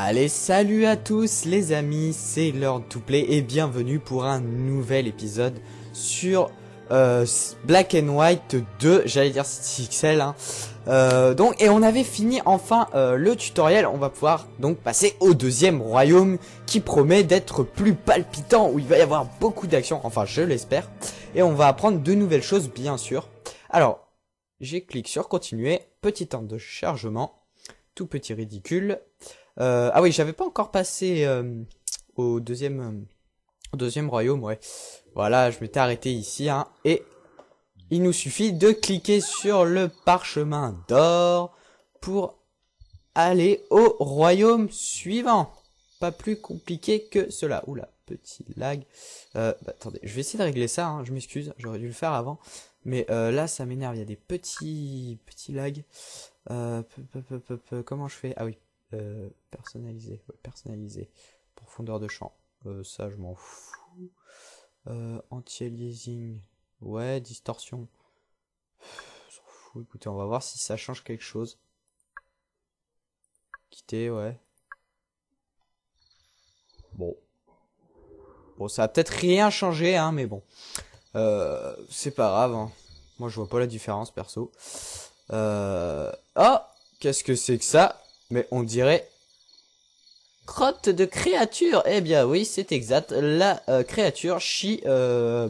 Allez, salut à tous les amis, c'est Lord to Play et bienvenue pour un nouvel épisode sur Black and White 2, j'allais dire 6XL hein. Et on avait fini enfin le tutoriel. On va pouvoir donc passer au deuxième royaume qui promet d'être plus palpitant, où il va y avoir beaucoup d'action, enfin je l'espère. Et on va apprendre de nouvelles choses bien sûr. Alors, j'ai cliqué sur continuer, petit temps de chargement, tout petit ridicule. Ah oui, j'avais pas encore passé au deuxième royaume, ouais. Voilà, je m'étais arrêté ici, hein, et il nous suffit de cliquer sur le parchemin d'or pour aller au royaume suivant. Pas plus compliqué que cela. Oula, petit lag. Attendez, je vais essayer de régler ça, hein, je m'excuse, j'aurais dû le faire avant. Mais là, ça m'énerve, il y a des petits lags. Comment je fais? Ah oui. Personnaliser, ouais, personnaliser, profondeur de champ, ça je m'en fous, anti-aliasing, ouais, distorsion, s'en fout. Écoutez, on va voir si ça change quelque chose. Quitter, ouais, bon, ça a peut-être rien changé, hein, mais bon, c'est pas grave, hein. Moi je vois pas la différence perso. Oh, qu'est-ce que c'est que ça? Mais on dirait crotte de créature. Eh bien oui, c'est exact. La créature chie un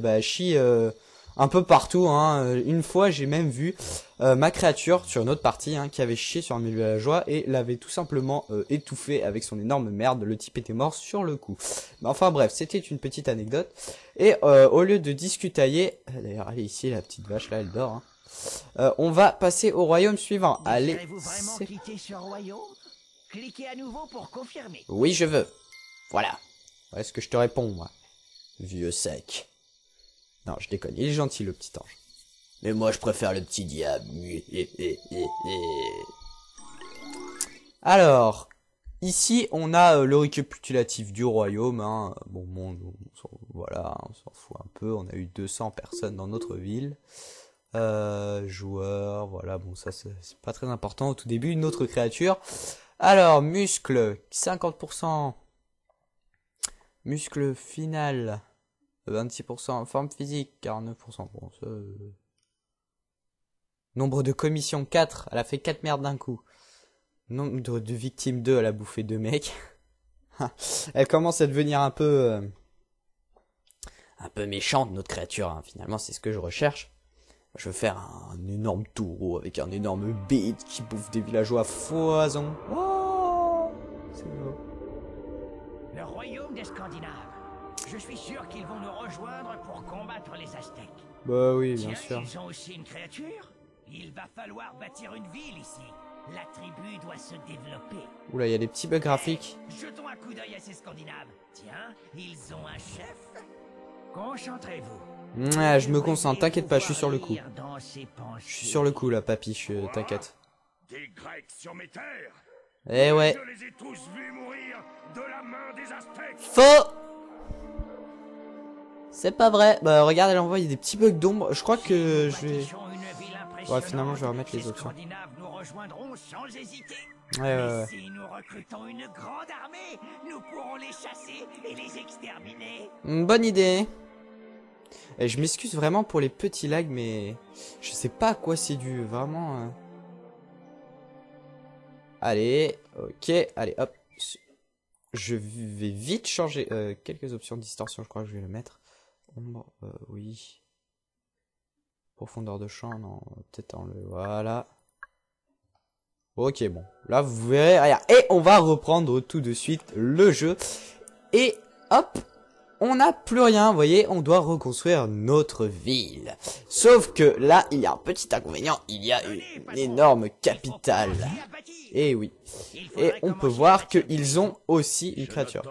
peu partout, hein. Une fois, j'ai même vu ma créature sur une autre partie, hein, qui avait chié sur un villageois et l'avait tout simplement étouffé avec son énorme merde. Le type était mort sur le coup. Mais enfin bref, c'était une petite anecdote. Et au lieu de discutailler, d'ailleurs, allez ici, la petite vache là, elle dort, hein. On va passer au royaume suivant. Allez. Vraiment cliquer sur royaume? Cliquez à nouveau pour confirmer. Oui, je veux. Voilà. Voilà ce que je te réponds, moi. Vieux sec. Non, je déconne. Il est gentil, le petit ange. Mais moi, je préfère le petit diable. Alors, ici, on a le récapitulatif du royaume. Hein. Bon, voilà, on s'en fout un peu. On a eu 200 personnes dans notre ville. Joueurs, voilà, bon, ça, c'est pas très important. Au tout début, une autre créature. Alors, muscle, 50%. Muscle final, 26%. Forme physique, 49%. Bon, ça... Nombre de commissions, 4. Elle a fait 4 merdes d'un coup. Nombre de victimes, 2. Elle a bouffé 2 mecs. Elle commence à devenir un peu méchante, notre créature. Hein. Finalement, c'est ce que je recherche. Je veux faire un énorme taureau avec un énorme bête qui bouffe des villageois à foison. Oh, c'est beau. Le royaume des Scandinaves. Je suis sûr qu'ils vont nous rejoindre pour combattre les Aztèques. Bah oui, bien Tiens, sûr. ils ont aussi une créature. Il va falloir bâtir une ville ici. La tribu doit se développer. Oula, il y a des petits bugs graphiques. Jetons un coup d'œil à ces Scandinaves. Tiens, ils ont un chef. Concentrez-vous. Ouais, je me concentre, t'inquiète pas, je suis sur le coup. Je suis sur le coup là, papy, t'inquiète. Des Grecs sur mes terres. Eh ouais. Je les ai tous vus mourir de la main des Aztèques. Faux. C'est pas vrai. Bah regarde, elle envoie des petits bugs d'ombre. Je crois que je vais... Ouais, finalement, je vais remettre les options. Nous rejoindront sans hésiter. Ouais. Si nous recrutons une grande armée, nous pourrons les chasser et les exterminer. Bonne idée. Et je m'excuse vraiment pour les petits lags, mais je sais pas à quoi c'est dû, vraiment. Allez, ok, allez, hop. Je vais vite changer quelques options de distorsion, je crois que je vais le mettre. Ombre, oui. Profondeur de champ, non, peut-être enlever, voilà. Ok, bon, là vous verrez, regarde. Et on va reprendre tout de suite le jeu. Et hop, on n'a plus rien, vous voyez, on doit reconstruire notre ville. Sauf que là, il y a un petit inconvénient, il y a une énorme capitale. Et oui. Et on peut voir qu'ils ont aussi une créature.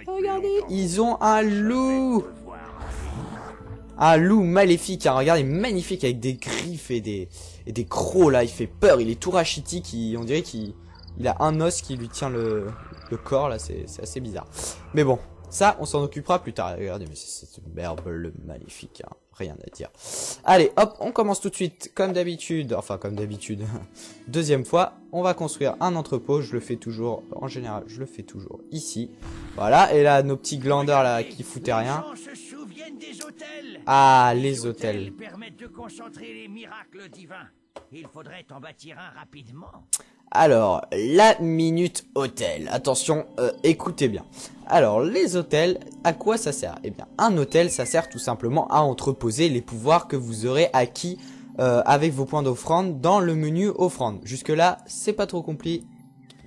Regardez, ils ont un loup. Un loup maléfique, hein. Regardez, magnifique avec des griffes et des crocs là, il fait peur, il est tout rachitique, on dirait qu'il a un os qui lui tient le corps là, c'est assez bizarre. Mais bon. Ça, on s'en occupera plus tard. Regardez, mais c'est cette merveille maléfique. Hein. rien à dire. Allez, hop, on commence tout de suite, comme d'habitude, enfin comme d'habitude, deuxième fois, on va construire un entrepôt, je le fais toujours, en général, je le fais toujours ici. Voilà, et là, nos petits glandeurs là, qui foutaient rien. Les gens se souviennent des autels. Ah, les autels. Permettent de concentrer les miracles divins. Il faudrait en bâtir un rapidement. Alors, la minute hôtel. Attention, écoutez bien. Alors, les hôtels, à quoi ça sert? Eh bien, un hôtel, ça sert tout simplement à entreposer les pouvoirs que vous aurez acquis avec vos points d'offrande dans le menu offrande. Jusque-là, c'est pas trop compliqué.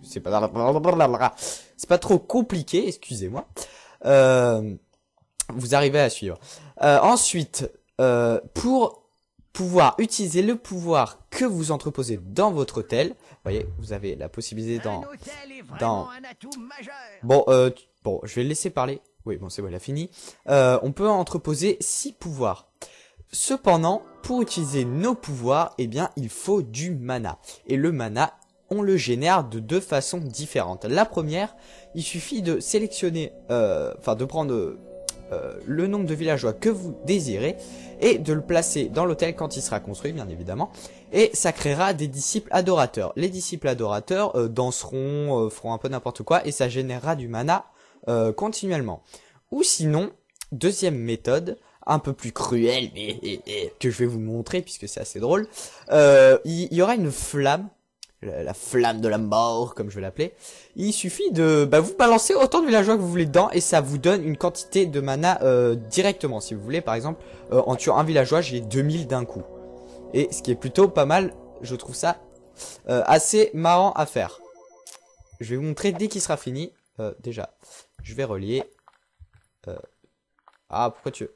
C'est pas trop compliqué, excusez-moi. Vous arrivez à suivre. Ensuite, pour pouvoir utiliser le pouvoir que vous entreposez dans votre hôtel, vous voyez, vous avez la possibilité dans bon, bon, je vais le laisser parler. Oui, bon, c'est bon, il a fini. On peut entreposer 6 pouvoirs. Cependant, pour utiliser nos pouvoirs, eh bien, il faut du mana. Et le mana, on le génère de 2 façons différentes. La première, il suffit de sélectionner, enfin, de prendre le nombre de villageois que vous désirez et de le placer dans l'hôtel quand il sera construit, bien évidemment, et ça créera des disciples adorateurs. Les disciples adorateurs danseront, feront un peu n'importe quoi et ça générera du mana continuellement. Ou sinon, deuxième méthode, un peu plus cruelle, mais que je vais vous montrer puisque c'est assez drôle, il y aura une flamme, la flamme de la mort, comme je vais l'appeler. Il suffit de vous balancer autant de villageois que vous voulez dedans et ça vous donne une quantité de mana directement. Si vous voulez, par exemple, en tuant un villageois, j'ai 2000 d'un coup. Et ce qui est plutôt pas mal, je trouve ça assez marrant à faire. Je vais vous montrer dès qu'il sera fini. Déjà, je vais relier. Ah, pourquoi tu veux...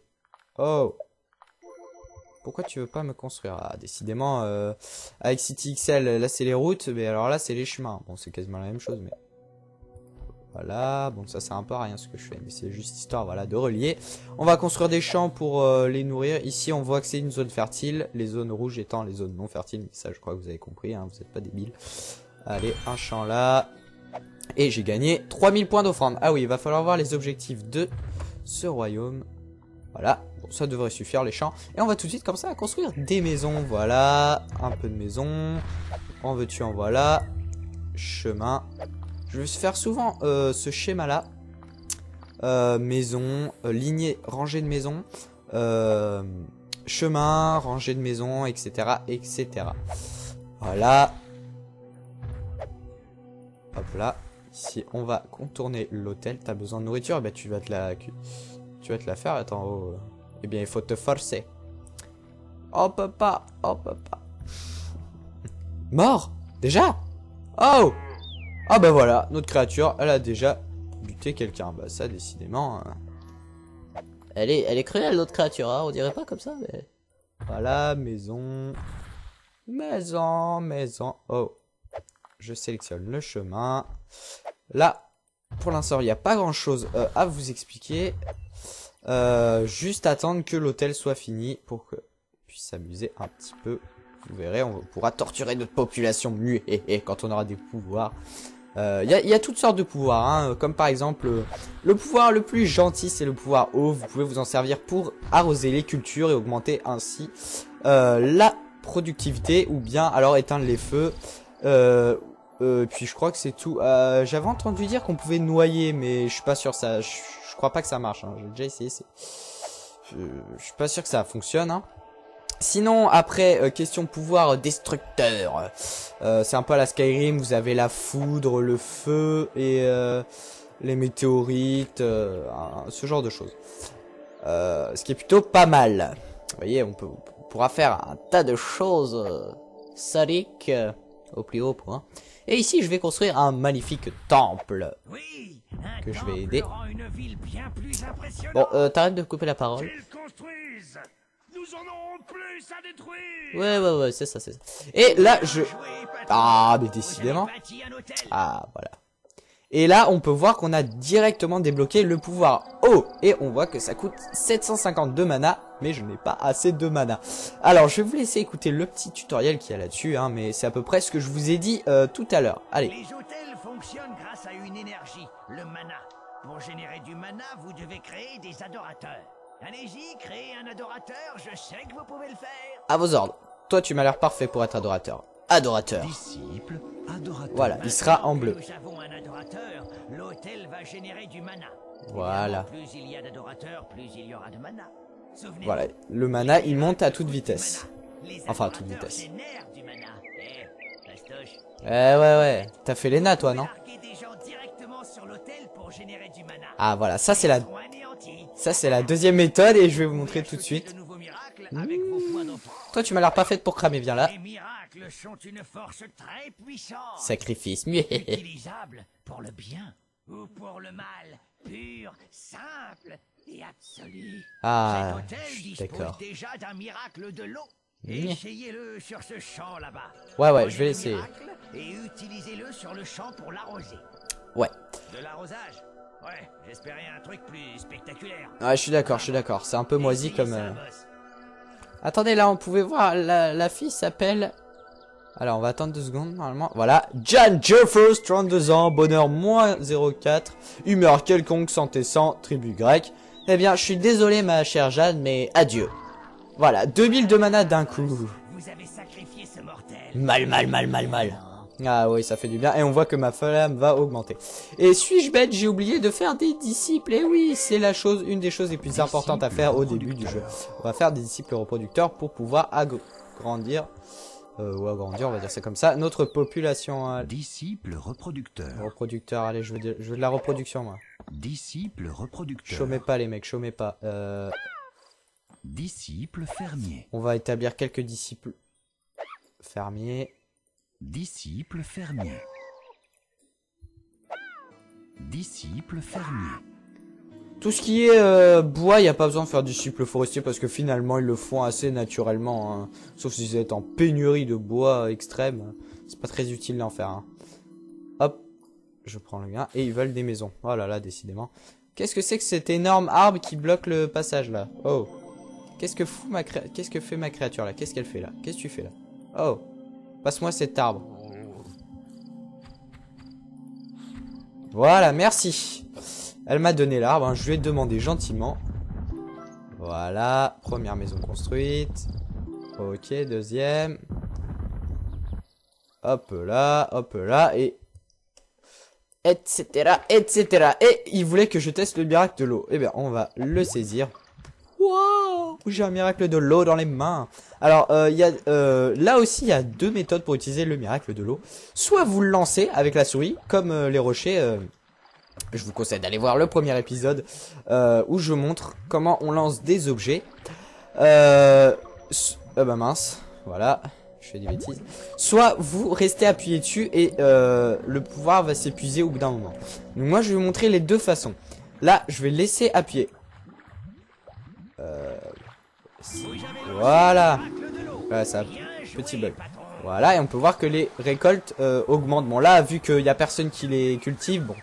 Oh, pourquoi tu veux pas me construire? Ah, décidément, avec CityXL, là c'est les routes, mais alors là c'est les chemins. Bon, c'est quasiment la même chose, mais... Voilà, bon ça sert un peu à rien ce que je fais, mais c'est juste histoire, voilà, de relier. On va construire des champs pour les nourrir. Ici, on voit que c'est une zone fertile, les zones rouges étant les zones non fertiles. Mais ça, je crois que vous avez compris, hein, vous n'êtes pas débiles. Allez, un champ là. Et j'ai gagné 3000 points d'offrande. Ah oui, il va falloir voir les objectifs de ce royaume. Voilà. Bon, ça devrait suffire les champs. Et on va tout de suite comme ça construire des maisons. Voilà. Un peu de maisons. En veux-tu, en voilà. Chemin. Je vais faire souvent ce schéma là. Maison. Lignée, rangée de maisons. Chemin, rangée de maisons, etc. etc. Voilà. Hop là. Ici, on va contourner l'hôtel. T'as besoin de nourriture. Bah, tu vas te la faire. Attends, oh. Eh bien, il faut te forcer. On peut pas. On peut pas. Mort? Déjà? Oh! Ah bah voilà, notre créature, elle a déjà buté quelqu'un. Bah ça, décidément... Elle est cruelle, notre créature, hein, on dirait pas comme ça, mais... Voilà, maison... Maison, maison... Oh. Je sélectionne le chemin. Là, pour l'instant, il n'y a pas grand-chose à vous expliquer. Juste attendre que l'hôtel soit fini pour que puisse s'amuser un petit peu. Vous verrez, on pourra torturer notre population mieux quand on aura des pouvoirs. Il y a toutes sortes de pouvoirs, hein, comme par exemple le pouvoir le plus gentil, c'est le pouvoir eau. Vous pouvez vous en servir pour arroser les cultures et augmenter ainsi la productivité, ou bien alors éteindre les feux. Puis je crois que c'est tout. J'avais entendu dire qu'on pouvait noyer, mais je suis pas sûr ça. Je crois pas que ça marche. Hein. J'ai déjà essayé. Je suis pas sûr que ça fonctionne. Hein. Sinon, après, question pouvoir destructeur. C'est un peu à la Skyrim, vous avez la foudre, le feu et les météorites, ce genre de choses. Ce qui est plutôt pas mal. Vous voyez, on pourra faire un tas de choses sadiques au plus haut point. Et ici, je vais construire un magnifique temple. Oui, que je vais aider. Bon, t'arrêtes de couper la parole. Nous en aurons plus à détruire. Ouais, c'est ça. Et là, Ah, mais décidément. Ah, voilà. Et là, on peut voir qu'on a directement débloqué le pouvoir eau. Et on voit que ça coûte 752 mana, mais je n'ai pas assez de mana. Alors, je vais vous laisser écouter le petit tutoriel qu'il y a là-dessus, hein, mais c'est à peu près ce que je vous ai dit tout à l'heure. Allez. Les hôtels fonctionnent grâce à une énergie, le mana. Pour générer du mana, vous devez créer des adorateurs. Allez-y, créez un adorateur, je sais que vous pouvez le faire. À vos ordres. Toi, tu m'as l'air parfait pour être adorateur. Adorateur. Disciple, adorateur. Voilà, il sera en bleu. Nous avons un adorateur, l'autel va générer du mana. Voilà. Évidemment, plus il y a d'adorateurs, plus il y aura de mana. Souvenez-vous, Voilà, le mana, il monte à toute vitesse. les Enfin, à toute adorateurs vitesse. génèrent du mana. Fastoche, Ouais. T'as fait l'ENA, toi, non? larguez des gens directement sur l'autel pour générer du mana. Ah, voilà, ça, c'est Ils seront anéantis. la deuxième méthode et je vais vous montrer tout de suite. De nouveaux miracles avec vos points d'enfant. Toi, tu m'as l'air parfaite pour cramer, viens là. Les miracles sont une force très puissante. Sacrifice, muet. Utilisable pour le bien ou pour le mal, pur, simple et absolu. Ah, Cet hôtel dispose d'accord. déjà d'un miracle de l'eau. Nyeh. Essayez-le sur ce champ là-bas. Ouais, Prenez je vais le essayer. miracle et utilisez-le sur le champ pour l'arroser. Ouais. De l'arrosage? Ouais, j'espérais un truc plus spectaculaire. Ouais, je suis d'accord. C'est un peu moisi Essayez comme... ça, boss. Attendez, là, on pouvait voir, la fille s'appelle... Alors, on va attendre 2 secondes, normalement. Voilà. Jan Jeffers, 32 ans, bonheur moins 0,4, humeur quelconque, santé 100, tribu grecque. Eh bien, je suis désolé, ma chère Jeanne, mais adieu. Voilà, 2000 de mana d'un coup. Vous avez sacrifié ce mortel. Mal. Ah oui, ça fait du bien. Et on voit que ma flamme va augmenter. Et suis-je bête, j'ai oublié de faire des disciples. Et oui, c'est une des choses les plus importantes à faire au début du jeu. On va faire des disciples reproducteurs pour pouvoir agrandir, on va dire ça comme ça, notre population. Disciple reproducteur. Reproducteur, allez, je veux de la reproduction, moi. Disciple reproducteur. Chômez pas, les mecs, chômez pas. Disciple fermier. On va établir quelques disciples fermiers. Disciple fermier. Disciple fermier. Tout ce qui est bois, il n'y a pas besoin de faire disciple forestier parce que finalement ils le font assez naturellement. Hein. Sauf si vous êtes en pénurie de bois extrême. C'est pas très utile d'en faire. Hein. Hop, je prends le gain. Et ils veulent des maisons. Oh là là, décidément. Qu'est-ce que c'est que cet énorme arbre qui bloque le passage là? Oh. Qu'est-ce que fait ma créature là? Qu'est-ce qu'elle fait là? Qu'est-ce que tu fais là? Oh. Passe-moi cet arbre. Voilà, merci. Elle m'a donné l'arbre, hein, je lui ai demandé gentiment. Voilà, première maison construite. Ok, deuxième. Hop là, et... etc. Et il voulait que je teste le miracle de l'eau. Eh bien, on va le saisir. Waouh, j'ai un miracle de l'eau dans les mains. Alors, là aussi, il y a 2 méthodes pour utiliser le miracle de l'eau. Soit vous le lancez avec la souris, comme les rochers. Je vous conseille d'aller voir le premier épisode où je montre comment on lance des objets. Bah mince, voilà, je fais des bêtises. Soit vous restez appuyé dessus et le pouvoir va s'épuiser au bout d'un moment. Donc moi, je vais vous montrer les 2 façons. Là, je vais laisser appuyer. Voilà. Voilà, ça, petit bug. Voilà, et on peut voir que les récoltes augmentent. Bon, là, vu qu'il n'y a personne qui les cultive, bon,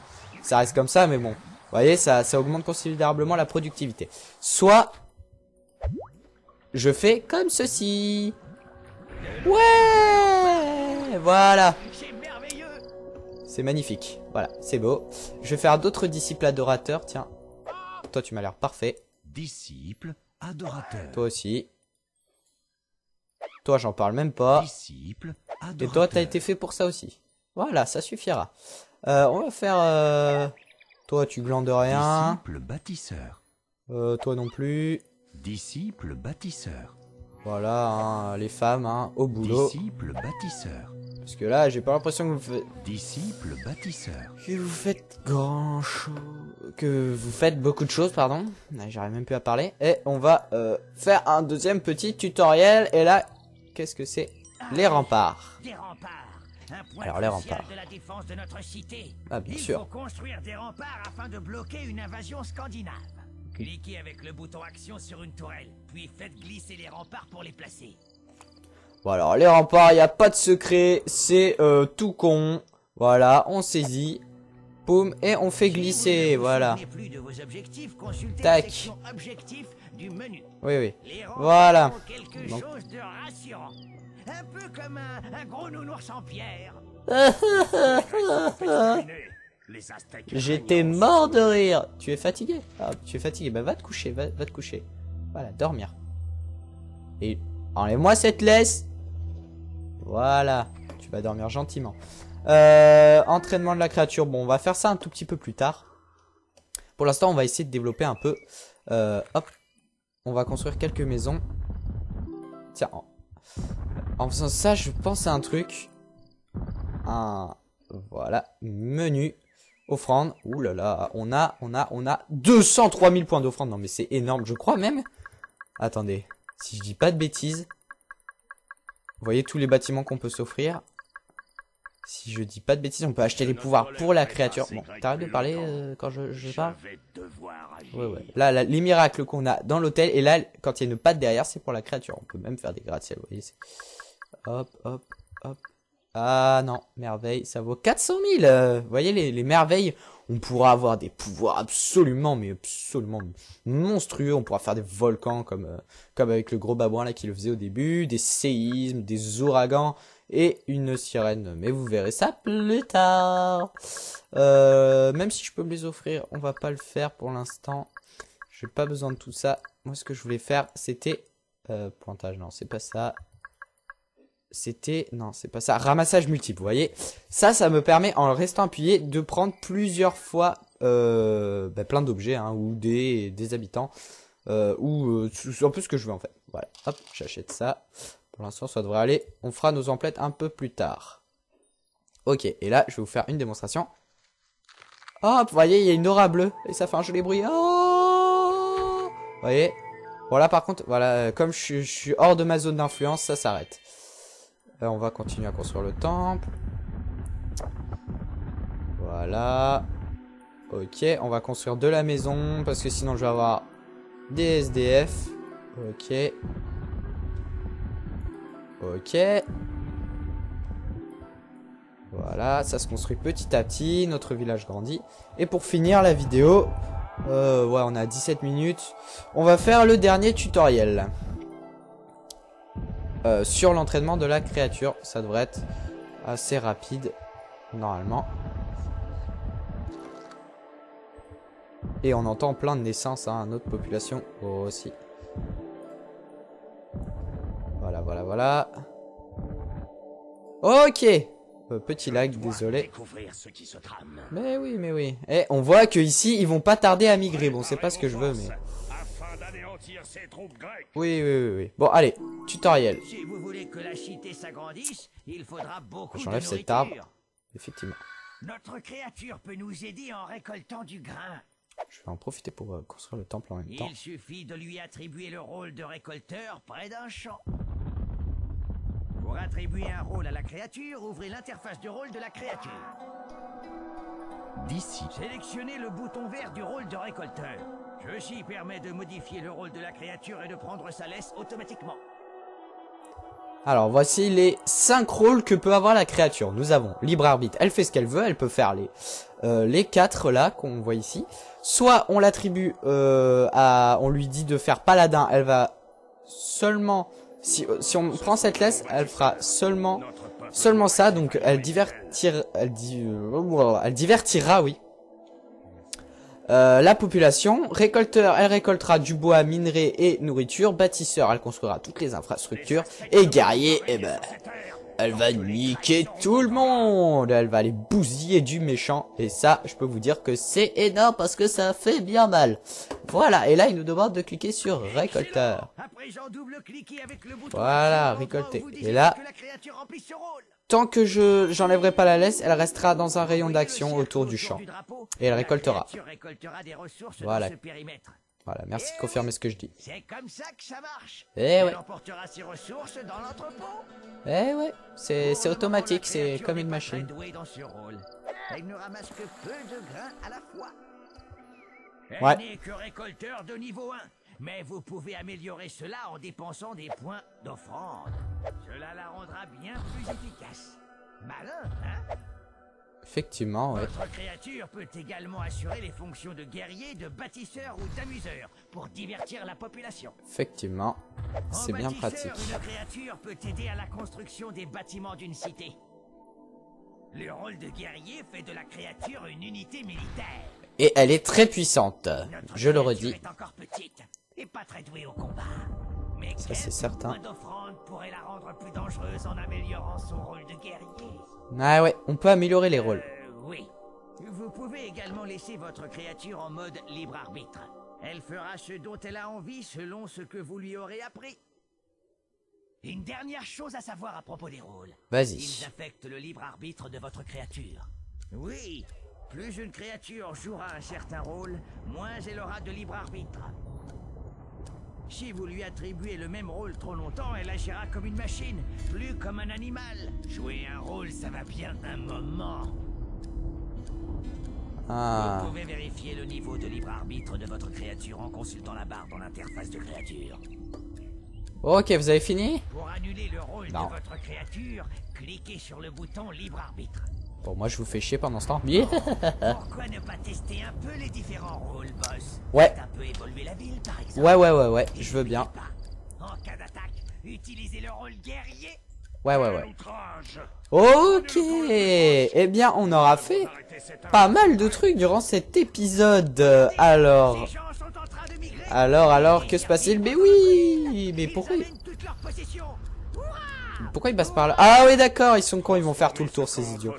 ça reste comme ça, mais bon. Vous voyez, ça augmente considérablement la productivité. Soit, je fais comme ceci. Ouais, voilà. C'est magnifique. Voilà, c'est beau. Je vais faire d'autres disciples adorateurs. Tiens, toi, tu m'as l'air parfait. Disciple adorateur. Toi aussi. Toi, j'en parle même pas. Disciple Et adorateur. toi, t'as été fait pour ça aussi. Voilà, ça suffira. On va faire... Toi, tu glandes rien. Disciple bâtisseur. Toi non plus. Disciple bâtisseur. Voilà, hein, les femmes, hein, au boulot. Disciple bâtisseur. Parce que là, j'ai pas l'impression que Disciple bâtisseur. vous faites que vous faites beaucoup de choses, pardon. J'arrive même plus à parler. Et on va faire un deuxième petit tutoriel. Et là, qu'est-ce que c'est? Les remparts. Des remparts. Un point Alors, les crucial remparts. de la défense de notre cité. Ah, bien Il sûr. faut construire des remparts afin de bloquer une invasion scandinave. Cliquez avec le bouton action sur une tourelle, puis faites glisser les remparts pour les placer. Bon alors, les remparts, il n'y a pas de secret. C'est tout con. Voilà, on saisit. Poum, et on fait glisser. Voilà. Plus de vos objectifs, consultez Tac. la section objectifs du menu. Oui, oui. Les remparts Voilà. ont quelque Donc- chose de rassurant. Un peu comme un gros nounours en pierre. Terminé. Les Aztèques J'étais régnant mort sous- de rire. Tu es fatigué? Ah, tu es fatigué. Bah va te coucher, va te coucher. Voilà, dormir. Et enlève-moi cette laisse. Voilà, tu vas dormir gentiment. Entraînement de la créature. Bon, on va faire ça un tout petit peu plus tard. Pour l'instant, on va essayer de développer un peu. Hop, on va construire quelques maisons. Tiens, en faisant ça, je pense à un truc. Voilà, menu, offrande. Ouh là là, on a 203 000 points d'offrande. Non mais c'est énorme, je crois même. Attendez, si je dis pas de bêtises. Vous voyez tous les bâtiments qu'on peut s'offrir. Si je dis pas de bêtises, on peut acheter les pouvoirs pour la créature. Bon, t'arrêtes de parler quand je parle. vais devoir agir. Ouais. Là, les miracles qu'on a dans l'hôtel. Et là, quand il y a une patte derrière, c'est pour la créature. On peut même faire des gratte-ciel, vous voyez. Hop, hop, hop. Ah non, merveille, ça vaut 400 000. Vous voyez, les merveilles, on pourra avoir des pouvoirs absolument, mais absolument monstrueux. On pourra faire des volcans comme avec le gros babouin là qui le faisait au début. Des séismes, des ouragans et une sirène. Mais vous verrez ça plus tard. Même si je peux me les offrir, on va pas le faire pour l'instant. J'ai pas besoin de tout ça. Moi, ce que je voulais faire, c'était... pointage, non, c'est pas ça. C'était... Non, c'est pas ça. Ramassage multiple, vous voyez. Ça me permet, en restant appuyé, de prendre plusieurs fois plein d'objets, hein, ou des habitants. Ou un peu ce que je veux, en fait. Voilà, hop, j'achète ça. Pour l'instant, ça devrait aller. On fera nos emplettes un peu plus tard. Ok, et là, je vais vous faire une démonstration. Hop, vous voyez, il y a une aura bleue. Et ça fait un joli bruit. Oh, vous voyez. Bon, là, par contre, voilà, comme je suis hors de ma zone d'influence, ça s'arrête. On va continuer à construire le temple. Voilà. Ok, on va construire de la maison, parce que sinon, je vais avoir des SDF. Ok. Ok. Voilà, ça se construit petit à petit, notre village grandit. Et pour finir la vidéo, ouais, on a 17 minutes. On va faire le dernier tutoriel. Sur l'entraînement de la créature. Ça devrait être assez rapide, normalement. Et on entend plein de naissances, hein, notre population aussi. Voilà, voilà, voilà. Ok. Petit lag, désolé. Découvrir ce qui se trame. Mais oui, mais oui. Et on voit que ici ils vont pas tarder à migrer. Bon, c'est pas ce que je veux, mais... Afin d'anéantir ces troupes grecques. Oui. Bon, allez, tutoriel. Si vous voulez que la cité s'agrandisse, il faudra beaucoup de J'enlève nourriture. cet arbre. Effectivement. Notre créature peut nous aider en récoltant du grain. Je vais en profiter pour construire le temple en même temps. Il suffit de lui attribuer le rôle de récolteur près d'un champ. Pour attribuer un rôle à la créature, ouvrez l'interface de rôle de la créature. D'ici, Sélectionnez le bouton vert du rôle de récolteur. Ceci permet de modifier le rôle de la créature et de prendre sa laisse automatiquement. Alors, voici les 5 rôles que peut avoir la créature. Nous avons libre arbitre. Elle fait ce qu'elle veut. Elle peut faire les 4 là qu'on voit ici. Soit on l'attribue on lui dit de faire paladin. Elle va seulement... Si on prend cette laisse, elle fera seulement ça. Donc elle divertira, oui. La population. Récolteur, elle récoltera du bois, minerai et nourriture. Bâtisseur, elle construira toutes les infrastructures. Et guerrier, eh ben, elle va niquer tout le monde. Elle va aller bousiller du méchant. Et ça, je peux vous dire que c'est énorme parce que ça fait bien mal. Voilà, et là, il nous demande de cliquer sur récolteur. Voilà, récolter. Et là, tant que j'enlèverai pas la laisse, elle restera dans un rayon d'action autour du champ. Et elle récoltera. Voilà. Voilà, merci de confirmer ce que je dis. C'est comme ça que ça marche. Eh ouais. Elle emportera ses ressources dans l'entrepôt. Eh ouais, c'est automatique, c'est Créature comme n'est une pas machine. très douée dans ce rôle. Elle ne ramasse que peu de grains à la fois. Elle Ouais. n'est que récolteur de niveau 1. Mais vous pouvez améliorer cela en dépensant des points d'offrande. Cela la rendra bien plus efficace. Malin, hein? Effectivement, ouais. Votre créature peut également assurer les fonctions de guerrier, de bâtisseur ou d'amuseur pour divertir la population. Effectivement, c'est En bien bâtisseur, pratique. Une créature peut aider à la construction des bâtiments d'une cité. Le rôle de guerrier fait de la créature une unité militaire. Et elle est très puissante, Notre je le créature redis. est encore petite et pas très douée au combat. Mais Ça, c'est quelques certain. points d'offrande pourraient la rendre plus dangereuse en améliorant son rôle de guerrier. Ah ouais, on peut améliorer les rôles. Oui. Vous pouvez également laisser votre créature en mode libre arbitre. Elle fera ce dont elle a envie selon ce que vous lui aurez appris. Une dernière chose à savoir à propos des rôles. Vas-y. Ils affectent le libre arbitre de votre créature. Oui, plus une créature jouera un certain rôle, moins elle aura de libre arbitre. Si vous lui attribuez le même rôle trop longtemps, elle agira comme une machine, plus comme un animal. Jouer un rôle, ça va bien un moment. Ah. Vous pouvez vérifier le niveau de libre arbitre de votre créature en consultant la barre dans l'interface de créature. Ok, vous avez fini? Pour annuler le rôle Non. de votre créature, cliquez sur le bouton libre arbitre. Bon, moi je vous fais chier pendant ce temps. Pourquoi ne pas tester un peu les différents rôles, boss? Ouais. Faites un peu évoluer la ville, par exemple. Ouais, Et je veux bien. n'oubliez pas, en cas d'attaque, utilisez le rôle guerrier. Ouais. Outrage. Ok. Eh bien, on aura fait pas mal de trucs durant cet épisode. Alors, Ces gens sont en train de migrer. alors, que se passe-t-il? Mais oui, mais Ils pourquoi amènent toute leur possession. ils passent par là? Ah oui, d'accord, ils sont cons, ils vont faire tout le tour, ces idiots.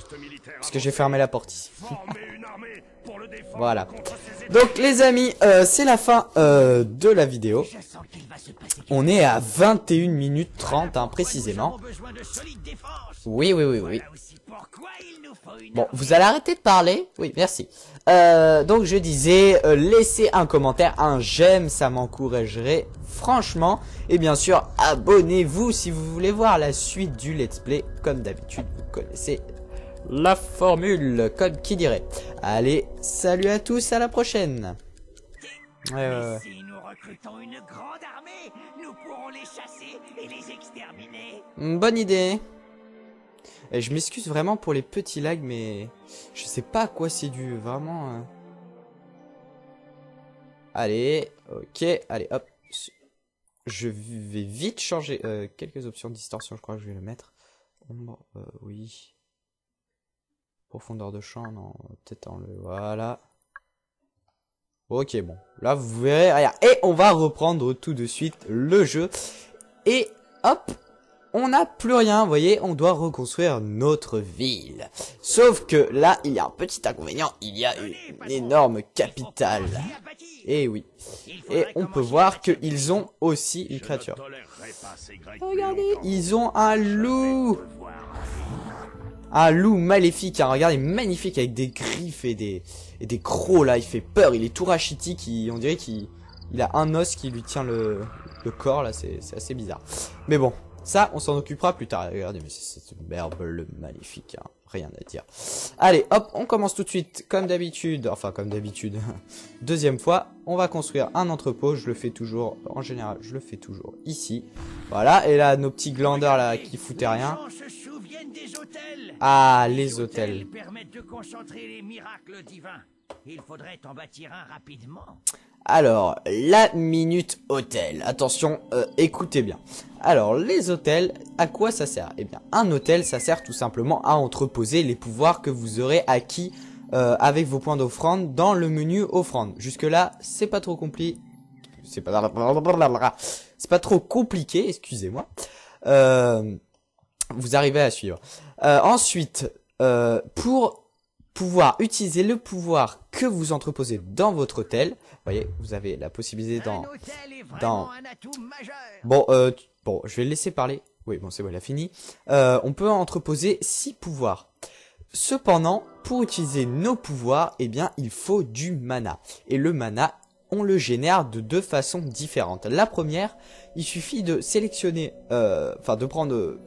Parce que j'ai fermé la porte ici. Former une armée pour le défendre Voilà. contre ces Donc les amis, c'est la fin de la vidéo. Je sens qu'il va se passer quelque On est à 21 minutes 30 hein, chose. précisément. Nous avons besoin de solides défenses. Oui. Voilà aussi pourquoi il nous faut une Bon, armée. vous allez arrêter de parler? Oui, merci. Donc je disais, laissez un commentaire, un j'aime, ça m'encouragerait franchement. Et bien sûr, abonnez-vous si vous voulez voir la suite du let's play. Comme d'habitude, vous connaissez la formule, comme qui dirait. Allez, salut à tous, à la prochaine. Mais si nous recrutons une grande armée, nous pourrons les chasser et les exterminer. Bonne idée. Et je m'excuse vraiment pour les petits lags, mais je sais pas à quoi c'est dû, vraiment. Allez, ok, allez, hop. Je vais vite changer quelques options de distorsion, je crois que je vais le mettre. Ombre, oui. Profondeur de champ, non, peut-être enlever, voilà. Ok, bon, là vous verrez, regarde. Et on va reprendre tout de suite le jeu. Et hop, on n'a plus rien, vous voyez, on doit reconstruire notre ville. Sauf que là, il y a un petit inconvénient, il y a une énorme capitale. Et oui, et on peut voir qu'ils ont aussi une créature. Regardez, ils ont un loup. Un loup maléfique, hein, regardez, magnifique, avec des griffes et des crocs là, il fait peur, il est tout rachitique, on dirait qu'il a un os qui lui tient le corps là, c'est assez bizarre. Mais bon, ça on s'en occupera plus tard, regardez, mais c'est cette merveille magnifique, hein, rien à dire. Allez, hop, on commence tout de suite, comme d'habitude, enfin comme d'habitude, deuxième fois, on va construire un entrepôt, je le fais toujours, en général, je le fais toujours ici. Voilà, et là, nos petits glandeurs là, qui foutaient rien. Des hôtels. Ah, les hôtels. Permettent de concentrer les miracles divins. Il faudrait en bâtir un rapidement. Alors, la minute hôtel. Attention, écoutez bien. Alors, les hôtels, à quoi ça sert? Eh bien, un hôtel, ça sert tout simplement à entreposer les pouvoirs que vous aurez acquis avec vos points d'offrande dans le menu offrande. Jusque-là, c'est pas trop compliqué. C'est pas trop compliqué, excusez-moi. Vous arrivez à suivre. Ensuite, pour pouvoir utiliser le pouvoir que vous entreposez dans votre hôtel, vous voyez, vous avez la possibilité dans un atout majeur. bon, je vais le laisser parler. Oui, bon, c'est bon, il a fini. On peut entreposer 6 pouvoirs. Cependant, pour utiliser nos pouvoirs, eh bien, il faut du mana. Et le mana, on le génère de 2 façons différentes. La première, il suffit de sélectionner, de prendre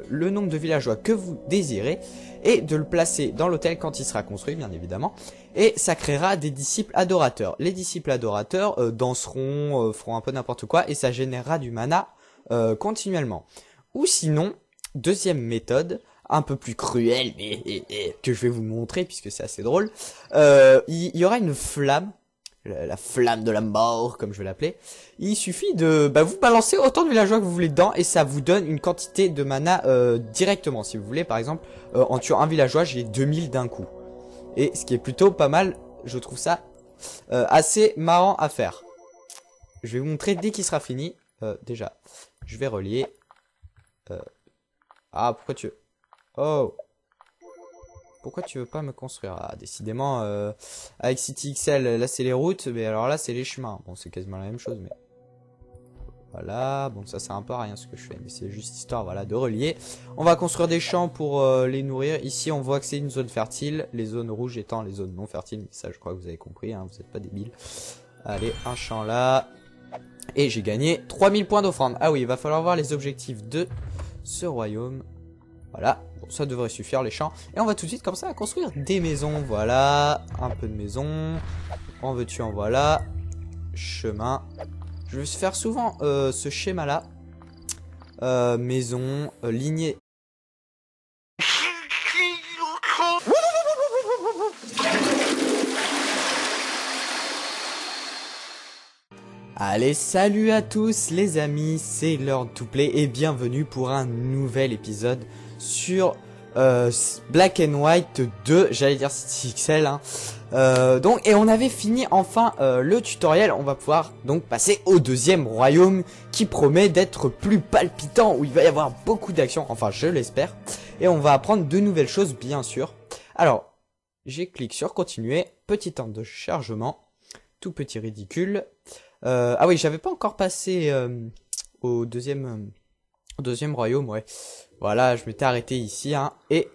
le nombre de villageois que vous désirez et de le placer dans l'hôtel quand il sera construit, bien évidemment, et ça créera des disciples adorateurs. Les disciples adorateurs danseront, feront un peu n'importe quoi et ça générera du mana continuellement. Ou sinon, deuxième méthode, un peu plus cruelle, mais que je vais vous montrer puisque c'est assez drôle, il y aura une flamme la flamme de la mort, comme je vais l'appeler. Il suffit de vous balancer autant de villageois que vous voulez dedans et ça vous donne une quantité de mana directement. Si vous voulez, par exemple, en tuant un villageois, j'ai 2000 d'un coup. Et ce qui est plutôt pas mal, je trouve ça assez marrant à faire. Je vais vous montrer dès qu'il sera fini. Déjà, je vais relier. Ah, pourquoi tu veux... Oh! Pourquoi tu veux pas me construire? Ah, décidément, avec CityXL, là c'est les routes, mais alors là c'est les chemins. Bon, c'est quasiment la même chose, mais... Voilà, bon ça sert un peu à rien ce que je fais, mais c'est juste histoire, voilà, de relier. On va construire des champs pour les nourrir. Ici, on voit que c'est une zone fertile, les zones rouges étant les zones non fertiles. Mais ça, je crois que vous avez compris, hein, vous n'êtes pas débiles. Allez, un champ là. Et j'ai gagné 3000 points d'offrande. Ah oui, il va falloir voir les objectifs de ce royaume. Voilà, bon, ça devrait suffire les champs. Et on va tout de suite comme ça construire des maisons. Voilà, un peu de maisons. En veux-tu, en voilà. Chemin. Je vais faire souvent ce schéma là. Maison, lignée. Allez, salut à tous les amis, c'est Lord Toplay et bienvenue pour un nouvel épisode sur Black and White 2, j'allais dire CityXL, hein. Et on avait fini enfin le tutoriel. On va pouvoir donc passer au deuxième royaume qui promet d'être plus palpitant, où il va y avoir beaucoup d'action, enfin je l'espère. Et on va apprendre de nouvelles choses bien sûr. Alors, j'ai cliqué sur continuer, petit temps de chargement, tout petit ridicule. Ah oui, j'avais pas encore passé au deuxième royaume, ouais. Voilà, je m'étais arrêté ici, hein, et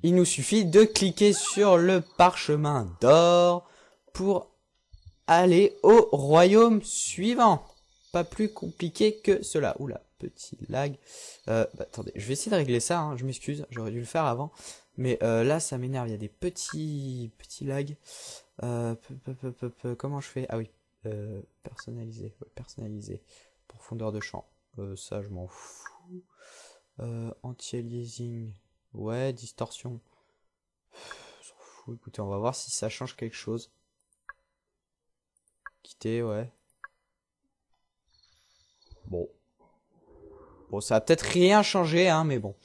il nous suffit de cliquer sur le parchemin d'or pour aller au royaume suivant. Pas plus compliqué que cela. Oula, petit lag. Attendez, je vais essayer de régler ça, hein, je m'excuse, j'aurais dû le faire avant. Mais là, ça m'énerve, il y a des petits lags. Comment je fais? Ah oui. Personnaliser, ouais, personnaliser, profondeur de champ, ça je m'en fous, anti-aliasing, ouais, distorsion, s'en fout. Écoutez, on va voir si ça change quelque chose. Quitter, ouais, bon, ça a peut-être rien changé, hein, mais bon,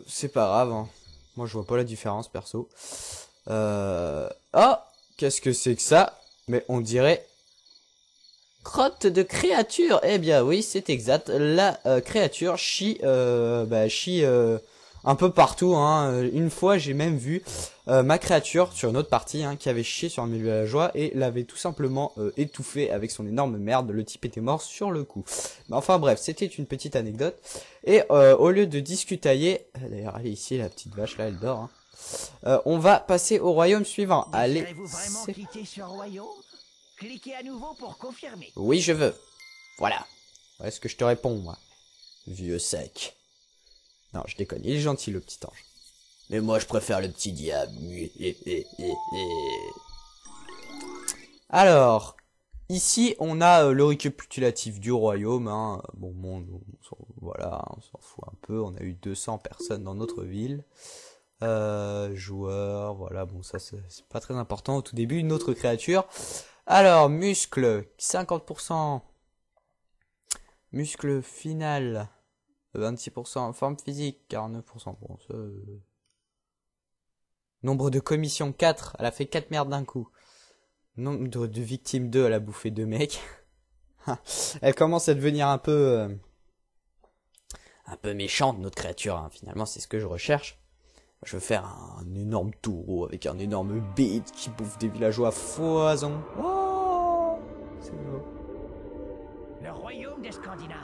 c'est pas grave, hein. Moi je vois pas la différence perso. Oh, qu'est-ce que c'est que ça? Mais on dirait crotte de créature. Eh bien oui, c'est exact. La créature chie, chie un peu partout, hein. Une fois, j'ai même vu ma créature sur une autre partie, hein, qui avait chié sur un milieu villageois et l'avait tout simplement étouffé avec son énorme merde. Le type était mort sur le coup. Mais enfin bref, c'était une petite anecdote. Et au lieu de discutailler, d'ailleurs, allez ici, la petite vache là, elle dort, hein. On va passer au royaume suivant. Allez. Désirez-vous vraiment quitter ce royaume? Cliquez à nouveau pour confirmer. Oui, je veux. Voilà. Voilà ce que je te réponds, moi. Vieux sec. Non, je déconne. Il est gentil, le petit ange. Mais moi, je préfère le petit diable. Alors, ici, on a le récapitulatif du royaume, hein. Bon, voilà, on s'en fout un peu. On a eu 200 personnes dans notre ville. Joueurs, voilà, bon ça c'est pas très important au tout début. Une autre créature. Alors, muscle 50%, muscle final 26%, forme physique 49%. Bon, ça, nombre de commissions 4, elle a fait 4 merdes d'un coup. Nombre de victimes 2, elle a bouffé 2 mecs. Elle commence à devenir un peu méchante notre créature, hein. Finalement c'est ce que je recherche. Je veux faire un énorme taureau avec un énorme bête qui bouffe des villageois à foison. Oh, c'est beau. Le royaume des Scandinaves.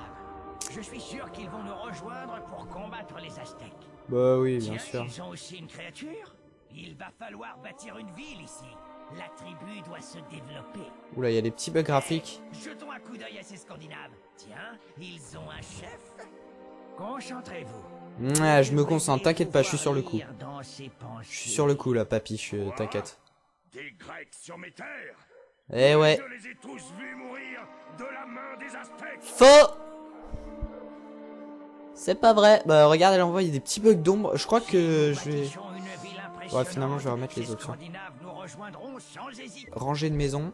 Je suis sûr qu'ils vont nous rejoindre pour combattre les Aztèques. Bah oui, bien Tiens, sûr. ils ont aussi une créature. Il va falloir bâtir une ville ici. La tribu doit se développer. Oula, il y a des petits bugs graphiques. Jetons un coup d'œil à ces Scandinaves. Tiens, ils ont un chef. Concentrez-vous. Ouais, je me concentre, t'inquiète pas, je suis sur le coup. Je suis sur le coup là, papy, t'inquiète. Des Grecs sur mes terres. Eh ouais. Je les ai tous vus mourir de la main des Aztèques. Faux. C'est pas vrai. Bah regarde, elle envoie des petits bugs d'ombre. Je crois que je vais... Ouais, finalement je vais remettre les options. rejoindront sans hésiter. rangée de maison,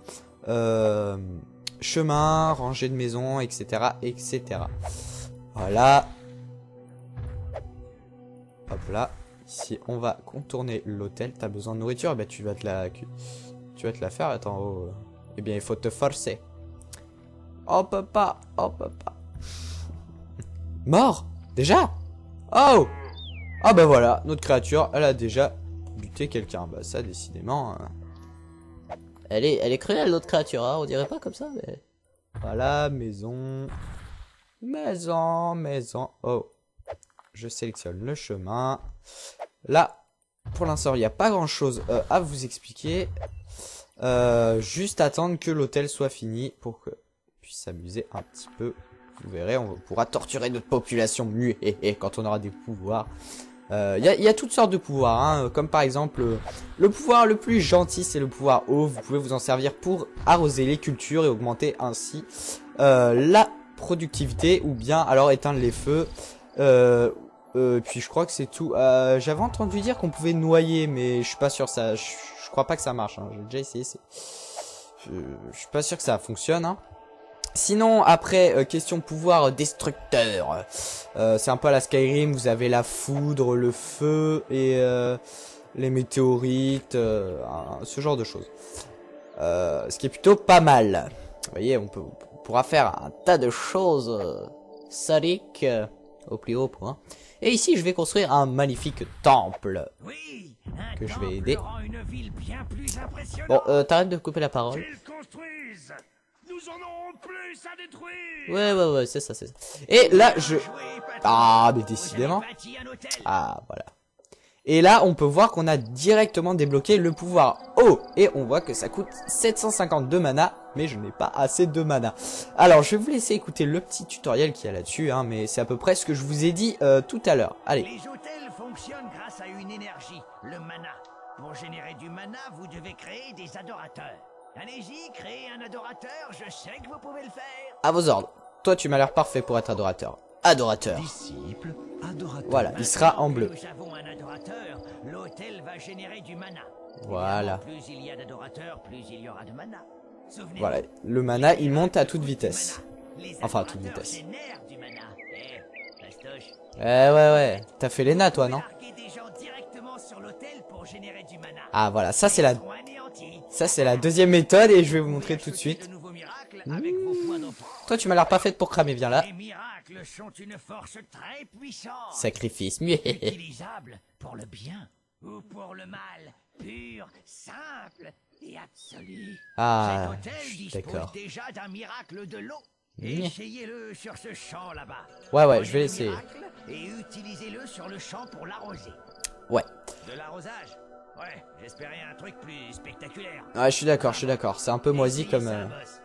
chemin, rangée de maison, etc., etc. Voilà. Hop là. Ici, on va contourner l'hôtel. T'as besoin de nourriture, bah tu vas te la faire. Attends, oh. Eh bien, il faut te forcer. On peut pas, on peut pas. Mort? Déjà? Oh! Ah bah voilà, notre créature, elle a déjà buté quelqu'un. Bah ça, décidément... Elle est cruelle, notre créature, hein, on dirait pas comme ça, mais... Voilà, maison... Maison, maison... Oh. Je sélectionne le chemin. Là, pour l'instant, il n'y a pas grand-chose à vous expliquer. Juste attendre que l'hôtel soit fini pour que puisse s'amuser un petit peu. Vous verrez, on pourra torturer notre population mieux quand on aura des pouvoirs. Il y a toutes sortes de pouvoirs, hein, comme par exemple le pouvoir le plus gentil, c'est le pouvoir eau. Vous pouvez vous en servir pour arroser les cultures et augmenter ainsi la productivité, ou bien alors éteindre les feux. Puis je crois que c'est tout. J'avais entendu dire qu'on pouvait noyer, mais je suis pas sûr ça. Je crois pas que ça marche. Hein. J'ai déjà essayé. Je suis pas sûr que ça fonctionne. Hein. Sinon, après, question pouvoir destructeur. C'est un peu à la Skyrim, vous avez la foudre, le feu et les météorites, ce genre de choses. Ce qui est plutôt pas mal. Vous voyez, on pourra faire un tas de choses sadiques au plus haut point. Et ici, je vais construire un magnifique temple. Oui, que je vais aider. rend une ville bien plus impressionnante. Bon, t'arrêtes de couper la parole. Qu'ils construisent, nous en aurons plus à détruire. Ouais, c'est ça, c'est ça. Et là, je... Ah, mais décidément. Bâti un hôtel. Ah, voilà. Et là, on peut voir qu'on a directement débloqué le pouvoir eau. Et on voit que ça coûte 752 mana, mais je n'ai pas assez de mana. Alors, je vais vous laisser écouter le petit tutoriel qu'il y a là-dessus, hein, mais c'est à peu près ce que je vous ai dit tout à l'heure. Allez. Les hôtels fonctionnent grâce à une énergie, le mana. Pour générer du mana, vous devez créer des adorateurs. Allez-y, créez un adorateur, je sais que vous pouvez le faire. À vos ordres. Toi, tu m'as l'air parfait pour être adorateur. Adorateur. Disciple, adorateur. Voilà, il sera en bleu. Nous avons un adorateur, l'hôtel va générer du mana. Voilà. Évidemment, plus il y a d'adorateurs, plus il y aura de mana. Souvenez-vous, Voilà, le mana, il monte à toute vitesse. les Enfin, à toute adorateurs vitesse. génèrent du mana. Fastoche, Ouais. T'as fait l'ENA, toi, non? larguez des gens directement sur l'hôtel pour générer du mana. Ah, voilà, ça c'est Ils seront anéantis. la deuxième méthode et je vais vous montrer tout de suite. De nouveaux miracles avec vos points d'offrande. Toi, tu m'as l'air pas faite pour cramer, viens là. Les miracles sont une force très puissante. Sacrifice. Utilisable pour le bien ou pour le mal, pur, simple et absolu. Ah, Cet hôtel dispose d'accord. déjà d'un miracle de l'eau. Essayez-le sur ce champ là-bas. Ouais, Prenez je vais le essayer. miracle et utilisez-le sur le champ pour l'arroser. Ouais. De l'arrosage? Ouais, j'espérais un truc plus spectaculaire. Ouais, je suis d'accord. C'est un peu moisi Essayez comme... ça, boss.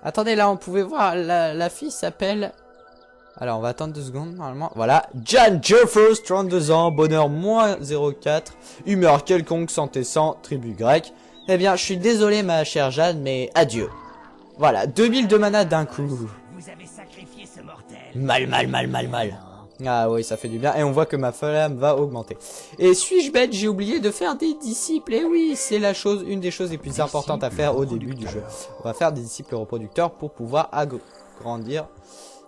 Attendez, là, on pouvait voir, la fille s'appelle... Alors, on va attendre 2 secondes, normalement. Voilà. Jan Jeffers, 32 ans, bonheur moins 0,4, humeur quelconque, santé 100, tribu grecque. Eh bien, je suis désolé, ma chère Jeanne, mais adieu. Voilà, 2000 de mana d'un coup. Vous avez sacrifié ce mortel. Mal. Ah oui, ça fait du bien. Et on voit que ma flamme va augmenter. Et suis-je bête, j'ai oublié de faire des disciples. Et oui, c'est une des choses les plus importantes à faire au début du jeu. On va faire des disciples reproducteurs pour pouvoir agrandir,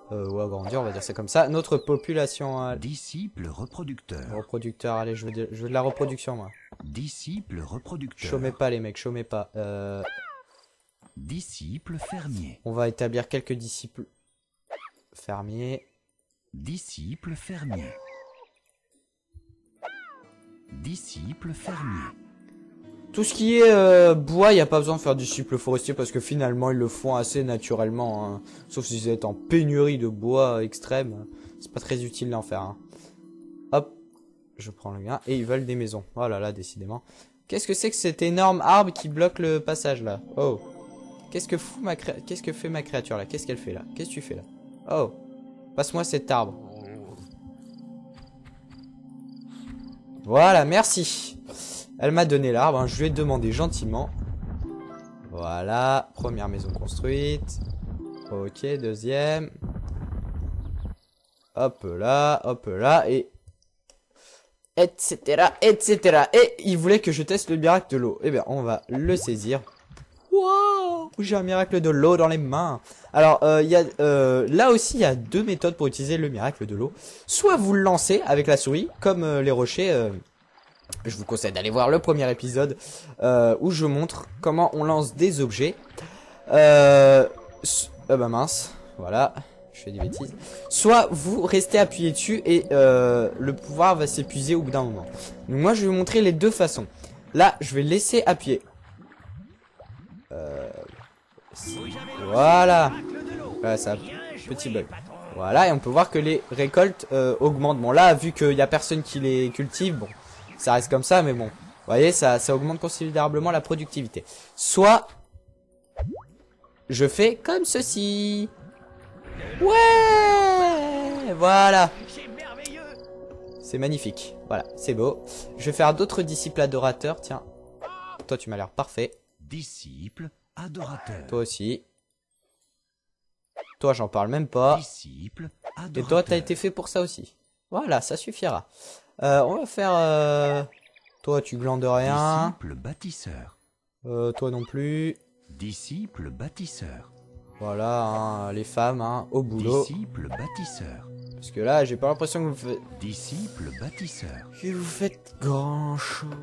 on va dire ça comme ça, notre population. Disciple reproducteur. Reproducteur, allez, je veux de la reproduction, moi. Disciple reproducteur. Chômez pas, les mecs, chômez pas. Disciple fermier. On va établir quelques disciples fermiers. Disciple fermier. Disciple fermier. Tout ce qui est bois, il n'y a pas besoin de faire disciple forestier parce que finalement ils le font assez naturellement. Hein. Sauf si vous êtes en pénurie de bois extrême. C'est pas très utile d'en faire. Hein. Hop, je prends le gain. Et ils veulent des maisons. Oh là là, décidément. Qu'est-ce que c'est que cet énorme arbre qui bloque le passage là? Oh. Qu'est-ce que fait ma créature là? Qu'est-ce qu'elle fait là? Qu'est-ce que tu fais là? Oh. Passe-moi cet arbre. Voilà, merci. Elle m'a donné l'arbre, hein, je lui ai demandé gentiment. Voilà, première maison construite. Ok, deuxième. Hop là, et... etc., etc. Et il voulait que je teste le miracle de l'eau. Eh bien, on va le saisir. Waouh, j'ai un miracle de l'eau dans les mains. Alors, là aussi, il y a deux méthodes pour utiliser le miracle de l'eau. Soit vous le lancez avec la souris, comme les rochers. Je vous conseille d'aller voir le premier épisode où je montre comment on lance des objets. Bah mince, voilà, je fais des bêtises. Soit vous restez appuyé dessus et le pouvoir va s'épuiser au bout d'un moment. Donc moi, je vais vous montrer les deux façons. Là, je vais laisser appuyer. Voilà. Voilà, ça, petit bug. Voilà, et on peut voir que les récoltes augmentent. Bon, là, vu qu'il n'y a personne qui les cultive, bon, ça reste comme ça, mais bon. Vous voyez, ça augmente considérablement la productivité. Soit, je fais comme ceci. Ouais, voilà. C'est magnifique. Voilà, c'est beau. Je vais faire d'autres disciples adorateurs. Tiens, toi, tu m'as l'air parfait. Disciple adorateur. Toi aussi. Toi, j'en parle même pas. Disciple Et adorateur. toi, t'as été fait pour ça aussi. Voilà, ça suffira. On va faire... Toi, tu glandes rien. Disciple bâtisseur. Toi non plus. Disciple bâtisseur. Voilà, hein, les femmes, hein, au boulot. Disciple bâtisseur. Parce que là, j'ai pas l'impression que vous faites... Disciple bâtisseur. Que vous faites grand chose...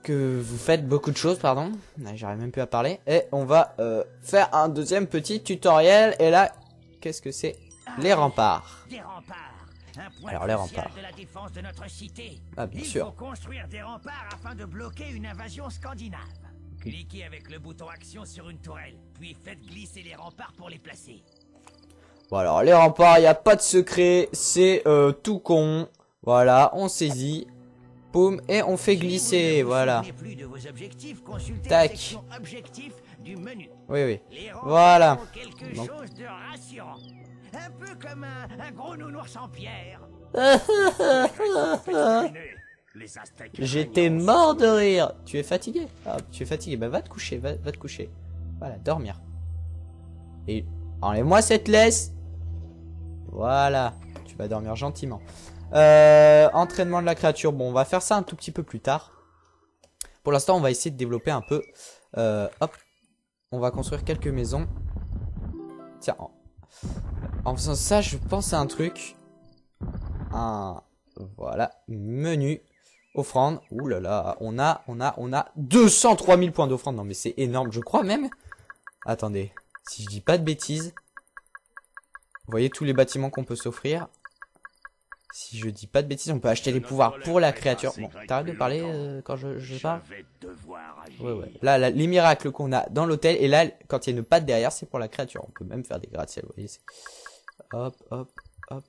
Que vous faites beaucoup de choses, pardon. J'arrive même plus à parler. Et on va faire un deuxième petit tutoriel. Et là, qu'est-ce que c'est? Les remparts. Des remparts. Un point Alors, les crucial remparts. de la défense de notre cité. Ah, bien Il sûr. faut construire des remparts afin de bloquer une invasion scandinave. Cliquez avec le bouton action sur une tourelle, puis faites glisser les remparts pour les placer. Bon alors, les remparts, il n'y a pas de secret. C'est tout con. Voilà, on saisit. Poum, et on fait glisser, voilà. Si vous ne vous souvenez plus de vos objectifs, consultez Tac. la section objectifs du menu. Oui, oui. Les remparts Voilà. ont quelque Donc- chose de rassurant. Un peu comme un gros nounours en pierre. Les Aztèques J'étais régnent en mort de rire. Tu es fatigué? Ah, tu es fatigué. Bah, va te coucher, va te coucher. Voilà, dormir. Et enlève-moi cette laisse. Voilà. Tu vas dormir gentiment. Entraînement de la créature. Bon, on va faire ça un tout petit peu plus tard. Pour l'instant, on va essayer de développer un peu. Hop. On va construire quelques maisons. Tiens. En faisant ça, je pense à un truc. Voilà. Menu. Offrande. Ouh là là. On a 203 000 points d'offrande. Non, mais c'est énorme. Je crois même. Attendez. Si je dis pas de bêtises. Vous voyez tous les bâtiments qu'on peut s'offrir. Si je dis pas de bêtises, on peut acheter les pouvoirs pour la créature. Bon, t'arrêtes de parler quand je parle? Je vais devoir agir. Ouais. Là, les miracles qu'on a dans l'hôtel. Et là, quand il y a une patte derrière, c'est pour la créature. On peut même faire des gratte-ciel. Vous voyez, hop, hop, hop.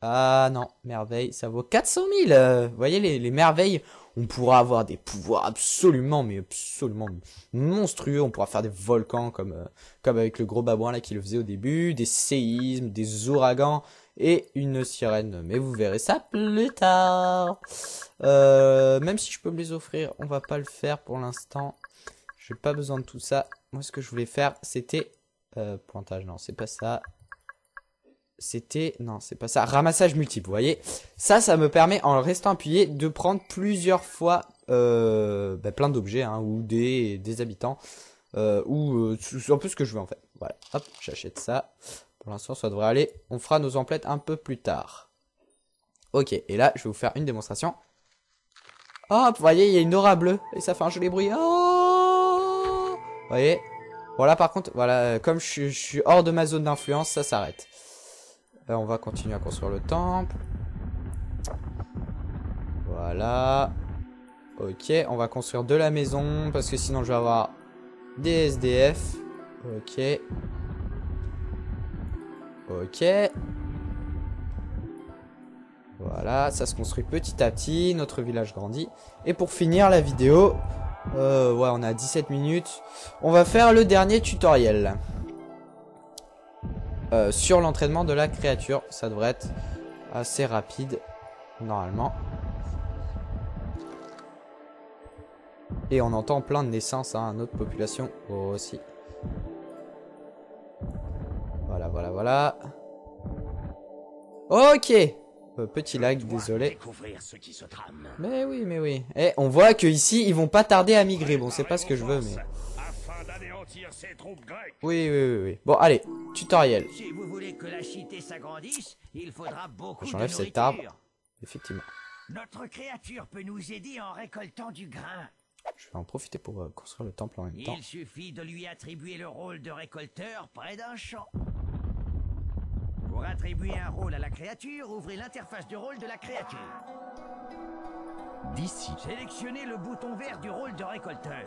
Ah non, merveille, ça vaut 400 000. Vous voyez, les merveilles, on pourra avoir des pouvoirs absolument, mais absolument monstrueux. On pourra faire des volcans comme avec le gros babouin là qui le faisait au début, des séismes, des ouragans et une sirène. Mais vous verrez ça plus tard. Même si je peux me les offrir, on va pas le faire pour l'instant. J'ai pas besoin de tout ça. Moi, ce que je voulais faire, c'était pointage. Non, c'est pas ça. C'était... Non, c'est pas ça. Ramassage multiple, vous voyez. Ça me permet, en restant appuyé, de prendre plusieurs fois plein d'objets, hein, ou des habitants. Ou un peu ce que je veux, en fait. Voilà. Hop, j'achète ça. Pour l'instant, ça devrait aller. On fera nos emplettes un peu plus tard. Ok, et là, je vais vous faire une démonstration. Hop, vous voyez, il y a une aura bleue. Et ça fait un joli bruit. Oh, vous voyez. Voilà, par contre, voilà, comme je suis hors de ma zone d'influence, ça s'arrête. Là, on va continuer à construire le temple. Voilà. Ok, on va construire de la maison. Parce que sinon, je vais avoir des SDF. Ok. Ok. Voilà, ça se construit petit à petit. Notre village grandit. Et pour finir la vidéo... ouais, on a 17 minutes. On va faire le dernier tutoriel. Sur l'entraînement de la créature. Ça devrait être assez rapide, normalement. Et on entend plein de naissances, hein, notre population aussi. Voilà. Ok. Petit lag, désolé. Découvrir ce qui se trame. Mais oui, mais oui. Et on voit que ici ils vont pas tarder à migrer. Bon, c'est pas ce que je veux, mais... Afin d'anéantir ces troupes grecques. Oui, oui, oui, oui. Bon, allez, tutoriel. Si vous voulez que la cité s'agrandisse, il faudra beaucoup de J'enlève nourriture. cet arbre. Effectivement. Notre créature peut nous aider en récoltant du grain. Je vais en profiter pour construire le temple en même temps. Il suffit de lui attribuer le rôle de récolteur près d'un champ. Pour attribuer un rôle à la créature, ouvrez l'interface de rôle de la créature. D'ici. Sélectionnez le bouton vert du rôle de récolteur.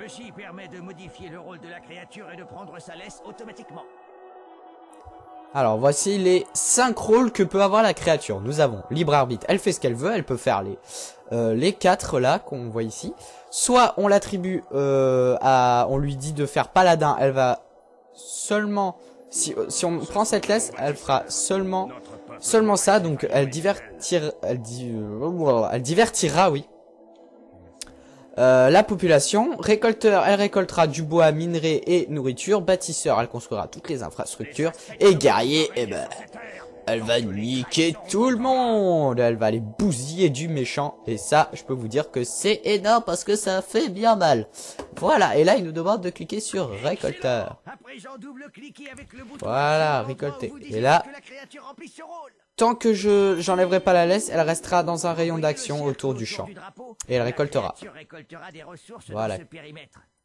Ceci permet de modifier le rôle de la créature et de prendre sa laisse automatiquement. Alors, voici les 5 rôles que peut avoir la créature. Nous avons libre arbitre. Elle fait ce qu'elle veut. Elle peut faire les 4 là qu'on voit ici. Soit on l'attribue on lui dit de faire paladin. Elle va seulement... Si on prend cette laisse, elle fera seulement ça. Donc, elle divertira, oui. La population. Récolteur, elle récoltera du bois, minerai et nourriture. Bâtisseur, elle construira toutes les infrastructures. Et guerrier, eh ben, elle va niquer tout le monde. Elle va aller bousiller du méchant. Et ça, je peux vous dire que c'est énorme parce que ça fait bien mal. Voilà, et là, il nous demande de cliquer sur récolteur. Voilà, récolter. Et là, tant que j'enlèverai pas la laisse, elle restera dans un rayon d'action autour du champ. Et elle récoltera. Voilà.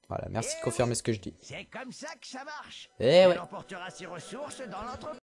Voilà, merci de confirmer ce que je dis. C'est comme ça que ça marche. Eh ouais. Elle emportera ses ressources dans l'entrepôt.